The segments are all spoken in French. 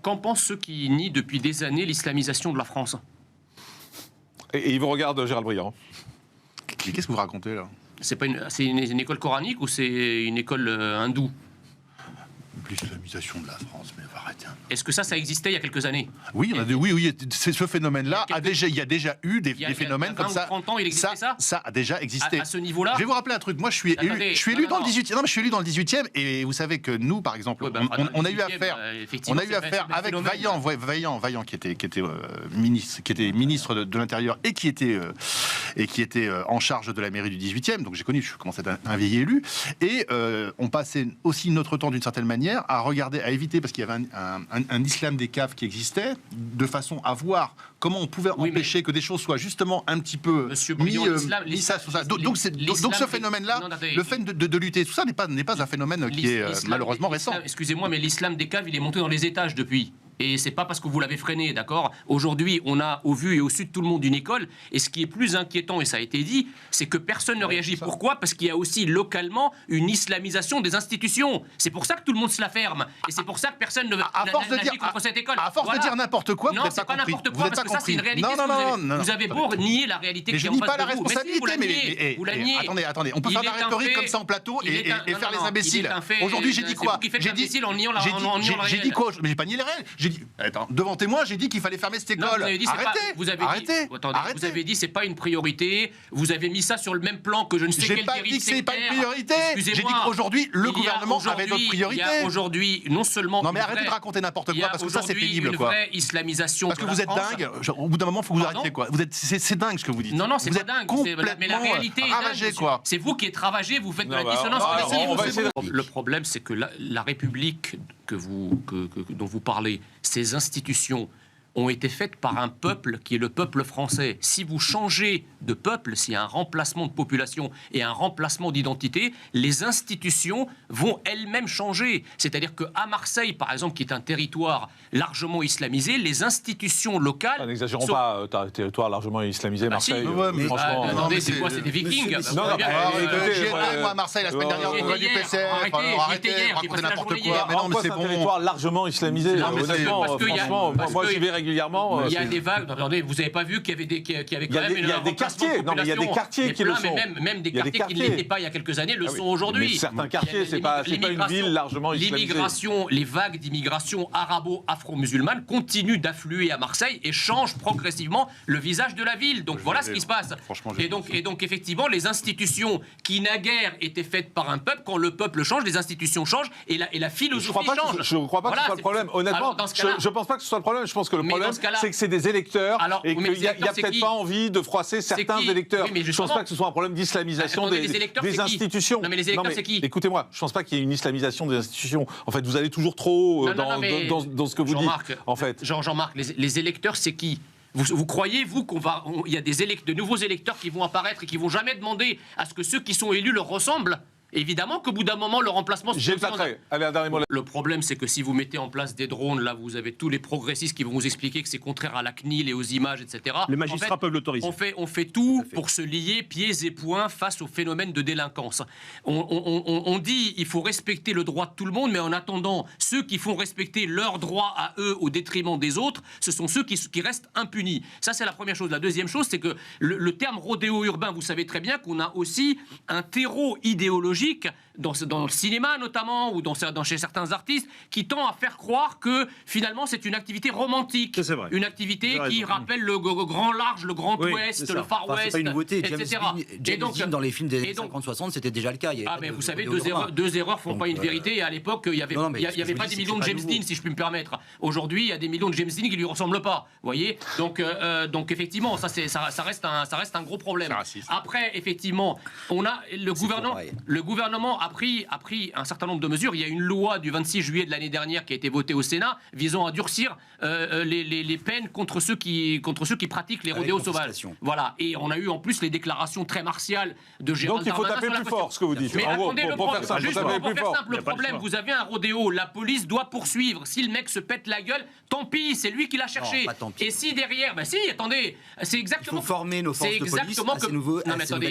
Qu'en pensent ceux qui nient depuis des années l'islamisation de la France? Et ils vous regardent, Gérald Brillant. Mais qu'est-ce que vous racontez là? C'est une école coranique ou c'est une école hindoue? L'islamisation de la France, mais arrêtez. Est-ce que ça existait il y a quelques années? Oui, oui, c'est ce phénomène-là. Il y a déjà eu des phénomènes comme ça. Il y a 30 ans, il existait ça? Ça a déjà existé. À ce niveau-là? Je vais vous rappeler un truc. Moi, je suis élu dans le 18e. Non, mais je suis élu dans le 18e. Et vous savez que nous, par exemple, on a eu affaire avec Vaillant, qui était ministre de l'Intérieur et qui était en charge de la mairie du 18e. Donc j'ai connu, je commençais à être un vieil élu. Et on passait aussi notre temps, d'une certaine manière, à regarder, à éviter, parce qu'il y avait un islam des caves qui existait, de façon à voir comment on pouvait empêcher que des choses soient justement un petit peu mis ça sous ça. Donc ce phénomène-là, le fait de lutter, tout ça n'est pas un phénomène qui est malheureusement récent. Excusez-moi, mais l'islam des caves, il est monté dans les étages depuis. Et c'est pas parce que vous l'avez freiné, d'accord? Aujourd'hui, on a au vu et au su de tout le monde une école. Et ce qui est plus inquiétant, et ça a été dit, c'est que personne ne réagit. Pourquoi? Parce qu'il y a aussi localement une islamisation des institutions. C'est pour ça que tout le monde se la ferme. Et c'est pour ça que personne ne n'agit contre cette école. À force de dire n'importe quoi, non, c'est pas n'importe quoi, parce que ça, c'est une réalité. Vous avez beau nier la réalité qui est en face de vous. Mais je nie pas la responsabilité. Vous la niez. Attendez, on peut faire de la rhétorique comme ça en plateau et faire les imbéciles. Aujourd'hui, j'ai dit quoi? J'ai dit quoi? Mais j'ai pas nié les règles. J'ai dit, attends, devant témoin, j'ai dit qu'il fallait fermer cette école. Vous avez dit c'est pas une priorité. Vous avez mis ça sur le même plan que je ne sais quelle dérive sectaire. J'ai pas dit que c'est pas une priorité. J'ai dit qu'aujourd'hui, le gouvernement avait d'autres priorités. Il y a aujourd'hui non seulement. Non mais arrêtez de raconter n'importe quoi parce que ça c'est pénible quoi. Une vraie islamisation. Parce que vous êtes dingue. Au bout d'un moment, il faut que vous arrêtiez quoi. C'est dingue ce que vous dites. Non, c'est pas dingue. Mais la réalité est ravagée quoi. C'est vous qui êtes ravagé. Vous faites de la dissonance cognitive. Le problème, c'est que la République dont vous parlez, ces institutions ont été faites par un peuple qui est le peuple français. Si vous changez de peuple, s'il y a un remplacement de population et un remplacement d'identité, les institutions vont elles-mêmes changer. C'est-à-dire qu'à Marseille, par exemple, qui est un territoire largement islamisé, les institutions locales... N'exagérons pas, un territoire largement islamisé, Marseille. Franchement... attendez, c'est quoi? C'est des vikings? J'y étais, moi, à Marseille, la semaine dernière, on a du PCR. Arrêtez, racontez n'importe quoi. Mais non, mais c'est bon. Un territoire largement islamisé, honnêtement, franchement, moi j'y vais régulièrement. Il y a des vagues. Attendez, vous n'avez pas vu qu'il y avait quand même. Il y a des quartiers. Non, mais il y a des quartiers qui le sont. Même des quartiers qui ne l'étaient pas il y a quelques années le sont aujourd'hui. Mais certains quartiers, c'est pas une ville largement islamisée. Les vagues d'immigration arabo-afro-musulmane continuent d'affluer à Marseille et changent progressivement le visage de la ville. Donc voilà ce qui se passe. Et donc effectivement, les institutions qui naguère étaient faites par un peuple, quand le peuple change, les institutions changent et la philosophie change. Je ne crois pas que ce soit le problème. Honnêtement, je ne pense pas que ce soit le problème. Je pense que le problème, c'est que c'est des électeurs et qu'il n'y a peut-être pas envie de froisser certains électeurs. Je ne pense pas que ce soit un problème d'islamisation des institutions. Non, mais les électeurs, c'est qui? Écoutez-moi, je ne pense pas qu'il y ait une islamisation des institutions. En fait, vous allez toujours trop dans ce que vous dites. En fait, Jean-Marc, les électeurs, c'est qui? Vous croyez, vous, il y a de nouveaux électeurs qui vont apparaître et qui vont jamais demander à ce que ceux qui sont élus leur ressemblent? Évidemment qu'au bout d'un moment, le remplacement... J'ai le trait. Allez, un dernier mot. Le problème, c'est que si vous mettez en place des drones, là, vous avez tous les progressistes qui vont vous expliquer que c'est contraire à la CNIL et aux images, etc. Les magistrats peuvent l'autoriser. On fait tout pour se lier pieds et poings face au phénomène de délinquance. On dit il faut respecter le droit de tout le monde, mais en attendant, ceux qui font respecter leurs droits à eux au détriment des autres, ce sont ceux qui restent impunis. Ça, c'est la première chose. La deuxième chose, c'est que le terme rodéo urbain, vous savez très bien qu'on a aussi un terreau idéologique dans le cinéma notamment, ou chez certains artistes, qui tend à faire croire que finalement c'est une activité romantique, une activité qui rappelle le grand large, le grand ouest, le far west, c'est pas une nouveauté. etc. James Dean, dans les films des 50-60, c'était déjà le cas. Mais vous savez, deux erreurs font pas une vérité. Et à l'époque, il n'y avait pas des millions de James Dean, si je puis me permettre. Aujourd'hui, il y a des millions de James Dean qui lui ressemblent pas. Vous voyez, donc effectivement, ça reste un gros problème. Après, effectivement, on a le gouvernement a pris un certain nombre de mesures. Il y a une loi du 26 juillet de l'année dernière qui a été votée au Sénat visant à durcir les peines contre ceux qui pratiquent les rodéos sauvages. Voilà. Et on a eu en plus les déclarations très martiales de Gérald Darmanin. Donc il faut taper plus fort, ce que vous dites. Mais attendez, pour faire simple, le problème, vous avez un rodéo, la police doit poursuivre. Si le mec se pète la gueule, tant pis, c'est lui qui l'a cherché. Et si derrière, attendez, c'est exactement... Il faut former nos forces de police à ces nouvelles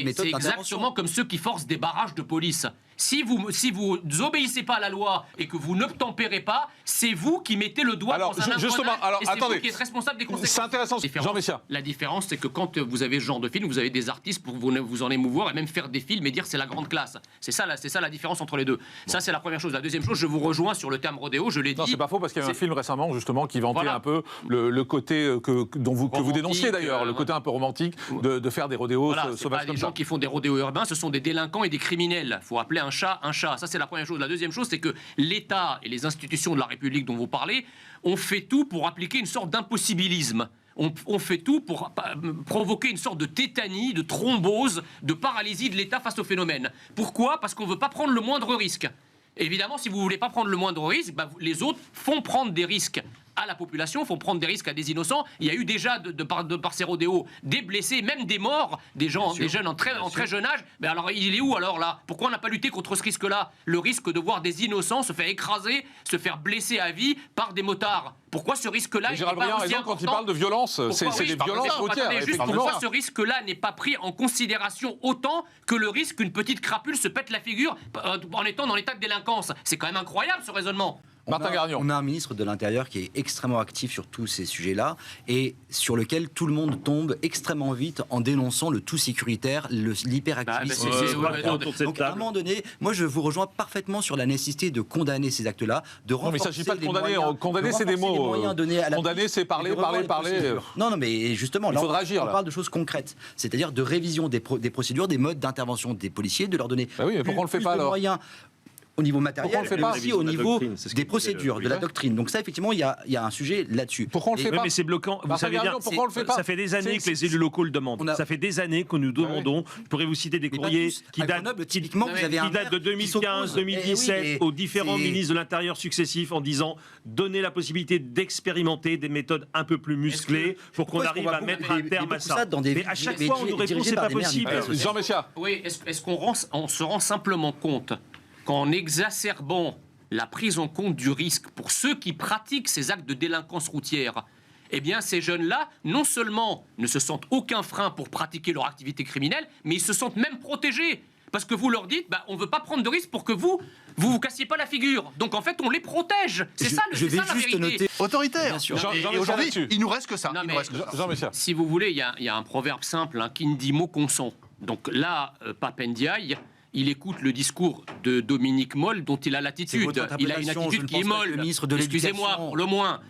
méthodes d'intervention. C'est exactement comme ceux qui forcent des barrages de police. Si vous obéissez pas à la loi et que vous ne tempérez pas, c'est vous qui mettez le doigt dans un engrenage. Justement, et c'est vous qui êtes responsable des conséquences. C'est intéressant, Jean Messia. La différence, c'est que quand vous avez ce genre de film, vous avez des artistes pour vous en émouvoir et même faire des films et dire c'est la grande classe. C'est ça la différence entre les deux. Ça, c'est la première chose. La deuxième chose, je vous rejoins sur le terme rodéo, je l'ai dit. Non, c'est pas faux, parce qu'il y a un film récemment, justement, qui vantait un peu le côté que vous dénonciez d'ailleurs, le côté un peu romantique de faire des rodéos sauvages comme ça. Pas des gens qui font des rodéos urbains, ce sont des délinquants et des criminels. Il faut appeler un chat un chat. Ça, c'est la première chose. La deuxième chose, c'est que l'État et les institutions de la République dont vous parlez ont fait tout pour appliquer une sorte d'impossibilisme. On fait tout pour provoquer une sorte de tétanie, de thrombose, de paralysie de l'État face au phénomène. Pourquoi ? Parce qu'on ne veut pas prendre le moindre risque. Évidemment, si vous ne voulez pas prendre le moindre risque, les autres font prendre des risques à la population, font prendre des risques à des innocents. Il y a eu déjà, de par ces rodéos, des blessés, même des morts, des jeunes en très jeune âge. Mais alors, il est où alors là ? Pourquoi on n'a pas lutté contre ce risque-là ? Le risque de voir des innocents se faire écraser, se faire blesser à vie par des motards. Pourquoi ce risque-là n'est pas aussi important ? Quand il parle de violence, c'est des violences routières. Pourquoi ce risque-là n'est pas pris en considération autant que le risque qu'une petite crapule se pète la figure en étant dans l'état de délinquance ? C'est quand même incroyable ce raisonnement. Martin Garnion. On a un ministre de l'Intérieur qui est extrêmement actif sur tous ces sujets-là et sur lequel tout le monde tombe extrêmement vite en dénonçant le tout sécuritaire, l'hyperactivisme. Donc à un moment donné, moi je vous rejoins parfaitement sur la nécessité de condamner ces actes-là, de renforcer. Non, mais il ne s'agit pas de condamner. Condamner, c'est des mots. Condamner, c'est parler. Non, mais justement, il faudra agir. On parle de choses concrètes, c'est-à-dire de révision des procédures, des modes d'intervention des policiers, de leur donner oui, mais pourquoi on le fait pas alors ? Au niveau matériel, mais aussi au niveau des procédures, de la doctrine. Donc ça, effectivement, il y a un sujet là-dessus. Pourquoi on le fait pas ? Mais c'est bloquant. Vous savez bien, pourquoi on le fait pas ? Ça fait des années que les élus locaux le demandent. Ça fait des années que nous demandons. Je pourrais vous citer des courriers qui datent de 2015, 2017 aux différents ministres de l'Intérieur successifs en disant donnez la possibilité d'expérimenter des méthodes un peu plus musclées pour qu'on arrive à mettre un terme à ça. Mais à chaque fois, on nous répond c'est pas possible. Jean Messia. Oui, est-ce qu'on se rend simplement compte qu'en exacerbant la prise en compte du risque pour ceux qui pratiquent ces actes de délinquance routière, eh bien ces jeunes-là, non seulement ne se sentent aucun frein pour pratiquer leur activité criminelle, mais ils se sentent même protégés. Parce que vous leur dites, on ne veut pas prendre de risque pour que vous cassiez pas la figure. Donc en fait, on les protège. C'est ça la vérité. Noter. Autoritaire. Et aujourd'hui, il nous reste que ça. Jean Messia. Si vous voulez, il y a un proverbe simple qui ne dit mot consent. Donc là, Pape Ndiaye, il écoute le discours de Dominique Moll, dont il a l'attitude. Il a une attitude qui est molle. Excusez-moi, pour le moins.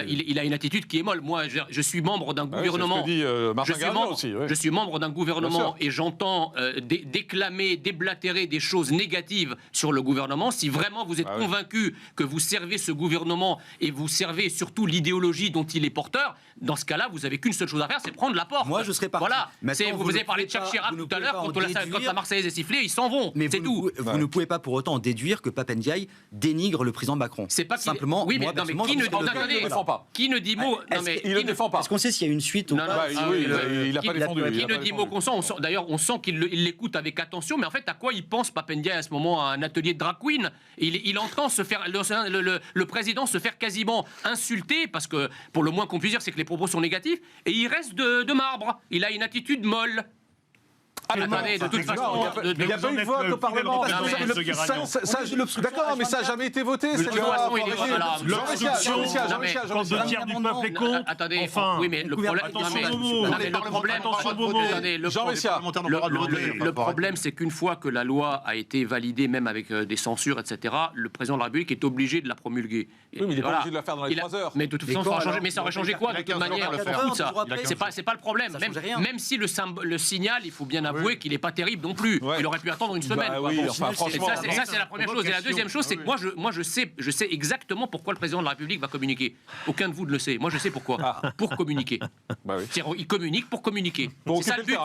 Il a une attitude qui est molle. Moi, je suis membre d'un gouvernement. Je suis membre d'un gouvernement et j'entends déclamer, déblatérer des choses négatives sur le gouvernement. Si vraiment vous êtes convaincu que vous servez ce gouvernement et vous servez surtout l'idéologie dont il est porteur, dans ce cas-là, vous n'avez qu'une seule chose à faire, c'est prendre la porte. Moi, je serais parti. Voilà. Vous avez parlé de Jacques Chirac tout à l'heure, quand la Marseillaise est sifflée, ils s'en vont. Mais c'est tout. Vous ne pouvez pas pour autant déduire que Pape Ndiaye dénigre le président Macron. C'est pas simplement. Oui, mais qui ne défend pas ? Qui ne dit mot ? Il ne défend pas. Est-ce qu'on sait s'il y a une suite ou pas ? Il n'a pas défendu. Qui ne dit mot consent ? D'ailleurs, on sent qu'il l'écoute avec attention, mais en fait, à quoi il pense Pape Ndiaye à ce moment ? À un atelier de drag queen. Il entend le président se faire quasiment insulter, parce que pour le moins qu'on puisse dire, c'est que les propos sont négatifs, et il reste de marbre. Il a une attitude molle. Attendez, de toute façon, il n'y a pas eu de vote au Parlement. D'accord, mais ça n'a jamais été voté. L'obstruction, quand 2 tiers du peuple est contre. Attendez, oui, mais le problème, c'est qu'une fois que la loi a été validée, même avec des censures, etc., le président de la République est obligé de la promulguer. Oui, mais il n'est pas obligé de la faire dans les 3 heures. Mais de toute façon, ça aurait changé quoi de toute manière ? C'est pas le problème. Même si le signal, il faut bien avouer qu'il n'est pas terrible non plus. Il aurait pu attendre une semaine. Ça, c'est la première chose. Et la deuxième chose, c'est que moi, je sais exactement pourquoi le président de la République va communiquer. Aucun de vous ne le sait. Moi, je sais pourquoi. Pour communiquer. Il communique pour communiquer. C'est ça le but.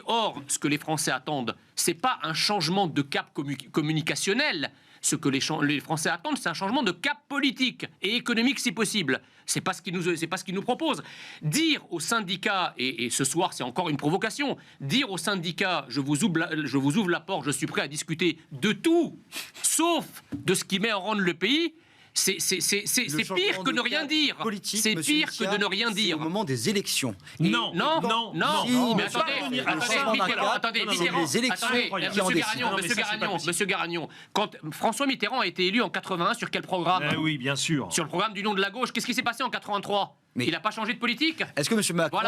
Or, ce que les Français attendent, c'est pas un changement de cap communicationnel. Ce que les Français attendent, c'est un changement de cap politique et économique si possible. C'est pas ce qu'ils nous proposent. Dire aux syndicats, et ce soir c'est encore une provocation, dire aux syndicats je vous ouvre la porte, je suis prêt à discuter de tout, sauf de ce qui met en rendre le pays, c'est pire que ne rien dire. C'est pire que de ne rien dire. Au moment des élections. Non. Mais attendez, Monsieur Garagnon, quand François Mitterrand a été élu en 81, sur quel programme? Oui, bien sûr. Sur le programme d'Union de la gauche. Qu'est-ce qui s'est passé en 83? Il n'a pas changé de politique. Est-ce que M. Macron